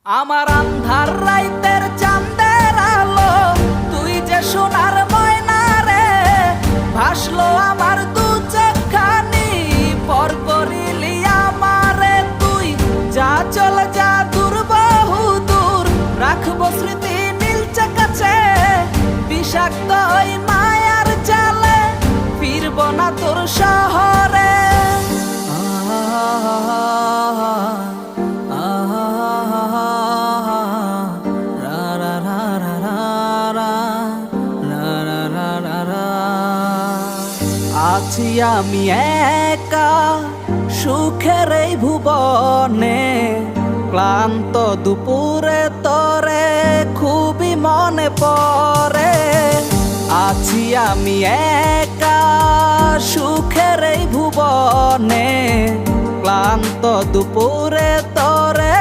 আমার আন্ধার রাইতের চাঁদের আলো, তুই যে সোনার ময়না রে, ভাসলো আমার দু চোখখানি, পর করিলি আমারে তুই। যা চল যা দূর বহু দূর, রাখবো স্মৃতি নীলচে কাছে, বিষাক্ত ওই মায়ার জালে ফিরব না তোর শহরে। আছি আমি একা সুখের এই ভুবনে, ক্লান্ত দুপুরে তরে খুবই মনে পড়ে। আছি আমি একা সুখের এই ভুবনে, ক্লান্ত দুপুরে তরে